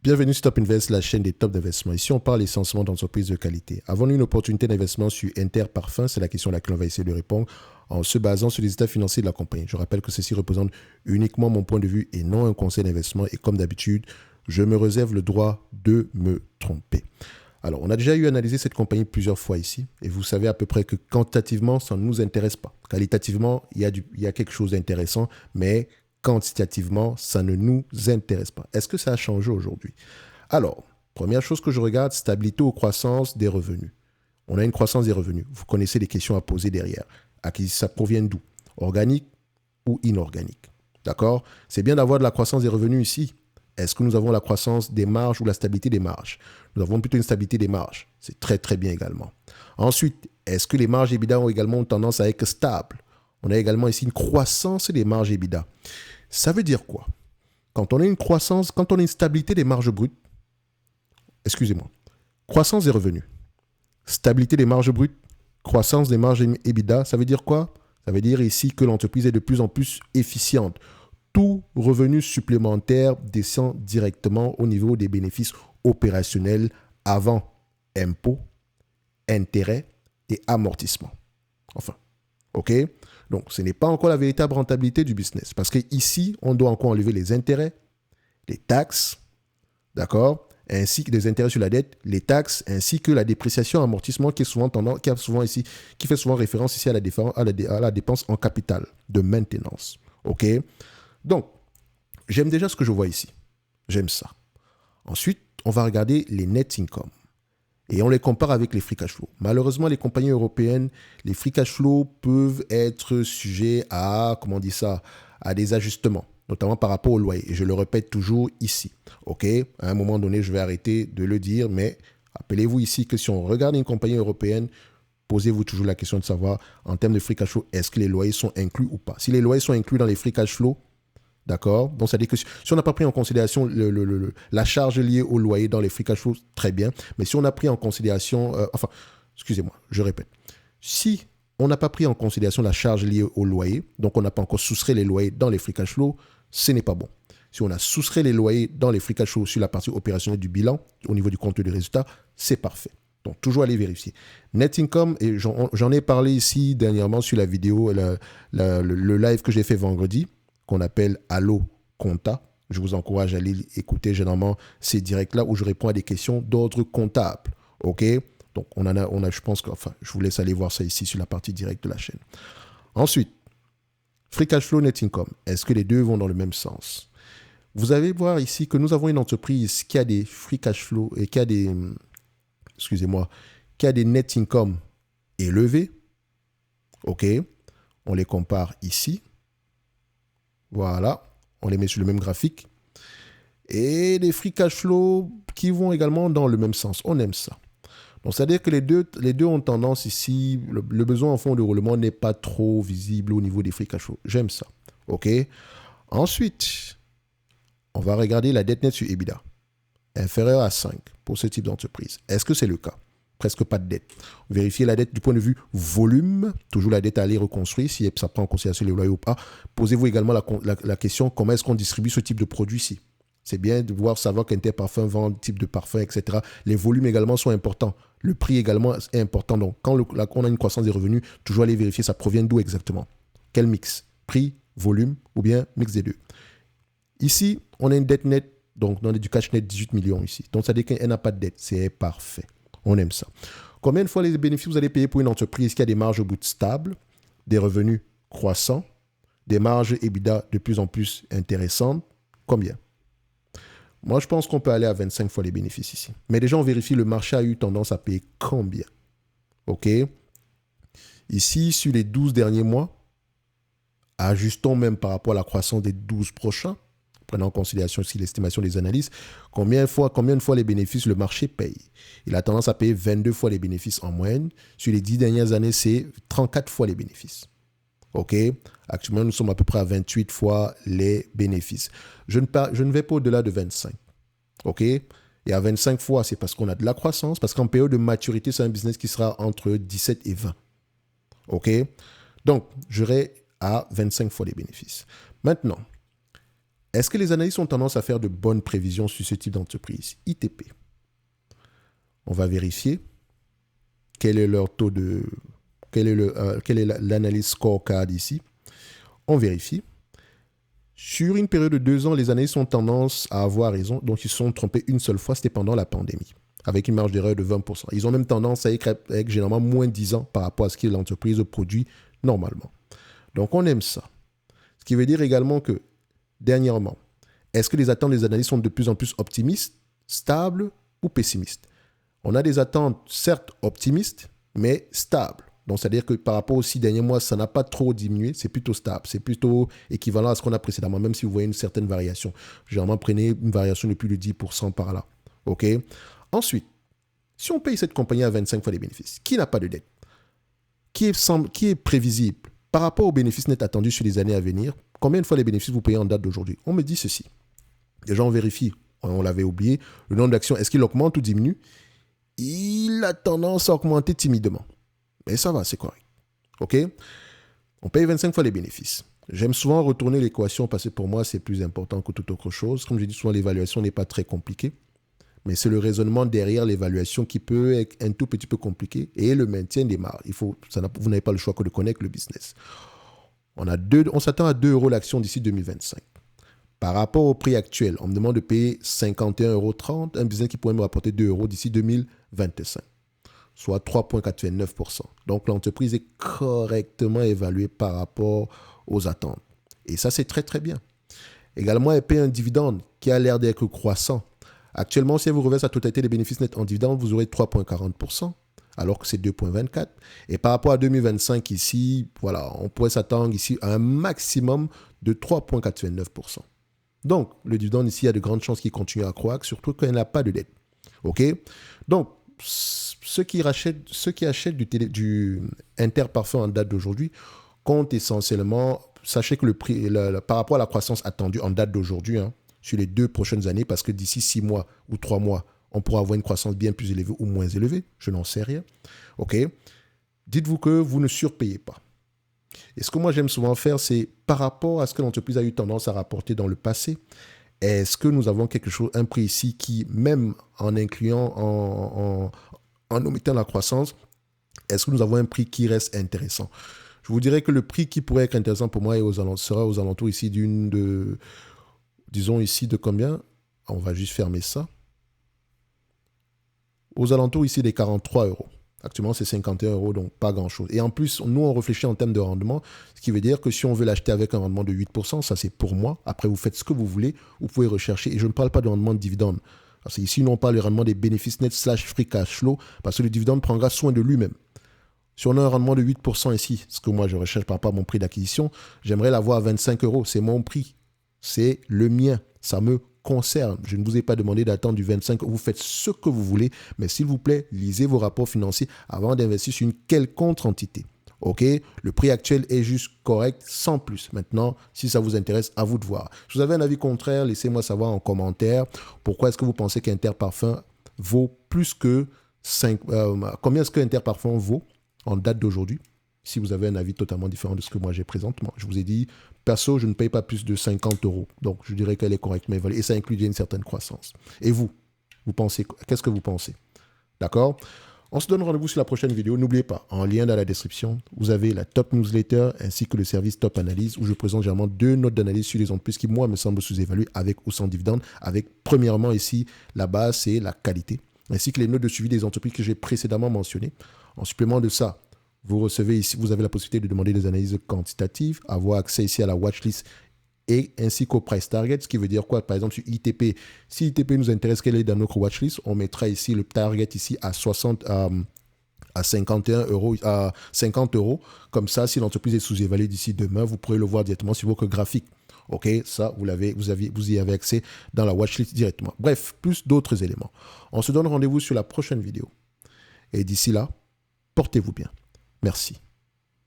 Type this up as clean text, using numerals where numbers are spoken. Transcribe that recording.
Bienvenue sur Top Invest, la chaîne des top d'investissement. Ici, on parle essentiellement d'entreprises de qualité. Avons-nous une opportunité d'investissement sur Interparfums? C'est la question à laquelle on va essayer de répondre en se basant sur les états financiers de la compagnie. Je rappelle que ceci représente uniquement mon point de vue et non un conseil d'investissement. Et comme d'habitude, je me réserve le droit de me tromper. Alors, on a déjà eu analysé cette compagnie plusieurs fois ici. Et vous savez à peu près que quantitativement, ça ne nous intéresse pas. Qualitativement, il y a quelque chose d'intéressant, mais quantitativement, ça ne nous intéresse pas. Est-ce que ça a changé aujourd'hui? Alors, première chose que je regarde, stabilité ou croissance des revenus. On a une croissance des revenus. Vous connaissez les questions à poser derrière. Ça provient d'où? Organique ou inorganique? D'accord? C'est bien d'avoir de la croissance des revenus ici. Est-ce que nous avons la croissance des marges ou la stabilité des marges? Nous avons plutôt une stabilité des marges. C'est très très bien également. Ensuite, est-ce que les marges EBITDA ont également tendance à être stables? On a également ici une croissance des marges EBITDA. Ça veut dire quoi? Quand on a une croissance, quand on a une stabilité des marges brutes, excusez-moi, croissance des revenus, stabilité des marges brutes, croissance des marges EBITDA, ça veut dire quoi? Ça veut dire ici que l'entreprise est de plus en plus efficiente. Tout revenu supplémentaire descend directement au niveau des bénéfices opérationnels avant impôts, intérêts et amortissements. Enfin, OK? Donc, ce n'est pas encore la véritable rentabilité du business. Parce qu'ici, on doit encore enlever les intérêts, les taxes, d'accord? Ainsi que les intérêts sur la dette, les taxes, ainsi que la dépréciation, amortissement qui fait souvent référence ici à la dépense en capital de maintenance. OK? Donc, j'aime déjà ce que je vois ici. J'aime ça. Ensuite, on va regarder les net income. Et on les compare avec les free cash flow. Malheureusement, les compagnies européennes, les free cash flow peuvent être sujets à, à des ajustements, notamment par rapport au loyer. Et je le répète toujours ici. OK? À un moment donné, je vais arrêter de le dire, mais rappelez-vous ici que si on regarde une compagnie européenne, posez-vous toujours la question de savoir, en termes de free cash flow, est-ce que les loyers sont inclus ou pas? Si les loyers sont inclus dans les free cash flow, d'accord? Donc, ça veut dire que si on n'a pas pris en considération la charge liée au loyer dans les free cash flow, très bien. Mais si on a pris en considération, excusez-moi, je répète. Si on n'a pas pris en considération la charge liée au loyer, donc on n'a pas encore soustrait les loyers dans les free cash flow, ce n'est pas bon. Si on a soustrait les loyers dans les free cash flow sur la partie opérationnelle du bilan, au niveau du compte de résultat, c'est parfait. Donc, toujours aller vérifier. Net income, et j'en ai parlé ici dernièrement sur la vidéo, le live que j'ai fait vendredi, qu'on appelle Allo Compta. Je vous encourage à aller écouter généralement ces directs-là où je réponds à des questions d'ordre comptable. OK? Donc, je pense que, je vous laisse aller voir ça ici sur la partie directe de la chaîne. Ensuite, free cash flow, net income. Est-ce que les deux vont dans le même sens? Vous allez voir ici que nous avons une entreprise qui a des free cash flow et qui a des net income élevés. OK? On les compare ici. Voilà, on les met sur le même graphique. Et des free cash flow qui vont également dans le même sens. On aime ça. Donc, c'est-à-dire que les deux ont tendance ici, le besoin en fonds de roulement n'est pas trop visible au niveau des free cash flow. J'aime ça. OK? Ensuite, on va regarder la dette nette sur EBITDA. Inférieure à 5 pour ce type d'entreprise. Est-ce que c'est le cas? Presque pas de dette. Vérifiez la dette du point de vue volume, toujours la dette à aller reconstruire, si ça prend en considération les loyers ou pas. Posez-vous également la question, comment est-ce qu'on distribue ce type de produit ici? C'est bien de savoir qu'Interparfums vend type de parfum, etc. Les volumes également sont importants. Le prix également est important. Donc, quand on a une croissance des revenus, toujours aller vérifier ça provient d'où exactement. Quel mix? Prix, volume ou bien mix des deux. Ici, on a une dette nette, donc on a du cash net 18 millions ici. Donc, ça veut dire qu'elle n'a pas de dette. C'est parfait. On aime ça. Combien de fois les bénéfices vous allez payer pour une entreprise qui a des marges au bout stables, des revenus croissants, des marges EBITDA de plus en plus intéressantes? Combien? Moi, je pense qu'on peut aller à 25 fois les bénéfices ici. Mais déjà, on vérifie le marché a eu tendance à payer combien? OK? Ici, sur les 12 derniers mois, ajustons même par rapport à la croissance des 12 prochains, prenant en considération aussi l'estimation des analystes, combien de fois les bénéfices le marché paye? Il a tendance à payer 22 fois les bénéfices en moyenne. Sur les 10 dernières années, c'est 34 fois les bénéfices. OK? Actuellement, nous sommes à peu près à 28 fois les bénéfices. Je ne vais pas au-delà de 25. OK? Et à 25 fois, c'est parce qu'on a de la croissance, parce qu'en période de maturité, c'est un business qui sera entre 17 et 20. OK? Donc, j'aurai à 25 fois les bénéfices. Maintenant, Est-ce que les analystes ont tendance à faire de bonnes prévisions sur ce type d'entreprise? ITP. On va vérifier quel est leur taux de... quelle est l'analyse scorecard ici. On vérifie. Sur une période de 2 ans, les analystes ont tendance à avoir raison. Donc, ils se sont trompés une seule fois, c'était pendant la pandémie, avec une marge d'erreur de 20%. Ils ont même tendance à être avec généralement moins 10 ans par rapport à ce que l'entreprise produit normalement. Donc, on aime ça. Ce qui veut dire également que, dernièrement, est-ce que les attentes des analystes sont de plus en plus optimistes, stables ou pessimistes? On a des attentes, certes, optimistes, mais stables. Donc, c'est-à-dire que par rapport aux 6 derniers mois, ça n'a pas trop diminué, c'est plutôt stable, c'est plutôt équivalent à ce qu'on a précédemment, même si vous voyez une certaine variation. Généralement, prenez une variation de plus de 10% par là. OK? Ensuite, si on paye cette compagnie à 25 fois les bénéfices, qui n'a pas de dette, qui est prévisible, par rapport aux bénéfices nets attendus sur les années à venir, combien de fois les bénéfices vous payez en date d'aujourd'hui? On me dit ceci. Déjà, on vérifie, on l'avait oublié, le nombre d'actions, est-ce qu'il augmente ou diminue? Il a tendance à augmenter timidement. Mais ça va, c'est correct. OK? On paye 25 fois les bénéfices. J'aime souvent retourner l'équation parce que pour moi, c'est plus important que toute autre chose. Comme je dis souvent, l'évaluation n'est pas très compliquée. Mais c'est le raisonnement derrière l'évaluation qui peut être un tout petit peu compliqué et le maintien des marges. Vous n'avez pas le choix que de connaître le business. On s'attend à 2 € l'action d'ici 2025. Par rapport au prix actuel, on me demande de payer 51,30 €, un business qui pourrait me rapporter 2 € d'ici 2025. Soit 3,89%. Donc, l'entreprise est correctement évaluée par rapport aux attentes. Et ça, c'est très, très bien. Également, elle paie un dividende qui a l'air d'être croissant. Actuellement, si elle vous reverse la totalité des bénéfices nets en dividende, vous aurez 3,40%, alors que c'est 2,24%. Et par rapport à 2025, ici, voilà, on pourrait s'attendre ici à un maximum de 3,89%. Donc, le dividende ici, il y a de grandes chances qu'il continue à croître, surtout quand il n'a pas de dette. OK? Donc, ceux qui achètent du Interparfums en date d'aujourd'hui comptent essentiellement, sachez que le prix, par rapport à la croissance attendue en date d'aujourd'hui, sur les 2 prochaines années, parce que d'ici 6 mois ou 3 mois, on pourra avoir une croissance bien plus élevée ou moins élevée, je n'en sais rien. OK? Dites-vous que vous ne surpayez pas. Et ce que moi j'aime souvent faire, c'est par rapport à ce que l'entreprise a eu tendance à rapporter dans le passé, est-ce que nous avons un prix ici qui, même en incluant, en omettant la croissance, est-ce que nous avons un prix qui reste intéressant? Je vous dirais que le prix qui pourrait être intéressant pour moi sera aux alentours ici disons ici de combien? On va juste fermer ça. Aux alentours ici des 43 €. Actuellement, c'est 51 €, donc pas grand-chose. Et en plus, nous, on réfléchit en termes de rendement, ce qui veut dire que si on veut l'acheter avec un rendement de 8%, ça c'est pour moi. Après, vous faites ce que vous voulez, vous pouvez rechercher. Et je ne parle pas de rendement de dividende. Parce qu'ici, nous, on parle du rendement des bénéfices nets / free cash flow, parce que le dividende prendra soin de lui-même. Si on a un rendement de 8% ici, ce que moi je recherche par rapport à mon prix d'acquisition, j'aimerais l'avoir à 25 €. C'est mon prix. C'est le mien. Ça me concerne. Je ne vous ai pas demandé d'attendre du 25 €. Vous faites ce que vous voulez, mais s'il vous plaît, lisez vos rapports financiers avant d'investir sur une quelconque entité. OK? Le prix actuel est juste correct, sans plus. Maintenant, si ça vous intéresse, à vous de voir. Si vous avez un avis contraire, laissez-moi savoir en commentaire. Pourquoi est-ce que vous pensez qu'Interparfums vaut plus que 5... combien est-ce que Interparfums vaut en date d'aujourd'hui? Si vous avez un avis totalement différent de ce que moi j'ai présentement. Je vous ai dit, perso, je ne paye pas plus de 50 €. Donc, je dirais qu'elle est correctement évaluée. Et ça inclut une certaine croissance. Et vous pensez, qu'est-ce que vous pensez? D'accord? On se donne rendez-vous sur la prochaine vidéo. N'oubliez pas, en lien dans la description, vous avez la Top Newsletter ainsi que le service Top Analyse où je présente généralement 2 notes d'analyse sur les entreprises qui, moi, me semblent sous-évaluées avec ou sans dividende. Avec, premièrement, ici, la base, c'est la qualité, ainsi que les notes de suivi des entreprises que j'ai précédemment mentionnées. En supplément de ça, vous recevez ici, vous avez la possibilité de demander des analyses quantitatives, avoir accès ici à la watchlist et ainsi qu'au price target, ce qui veut dire quoi? Par exemple, sur ITP, si ITP nous intéresse qu'elle est dans notre watchlist, on mettra ici le target ici à 51 €, à 50 €. Comme ça, si l'entreprise est sous-évaluée d'ici demain, vous pourrez le voir directement sur votre graphique. OK, ça, vous y avez accès dans la watchlist directement. Bref, plus d'autres éléments. On se donne rendez-vous sur la prochaine vidéo. Et d'ici là, portez-vous bien. Merci.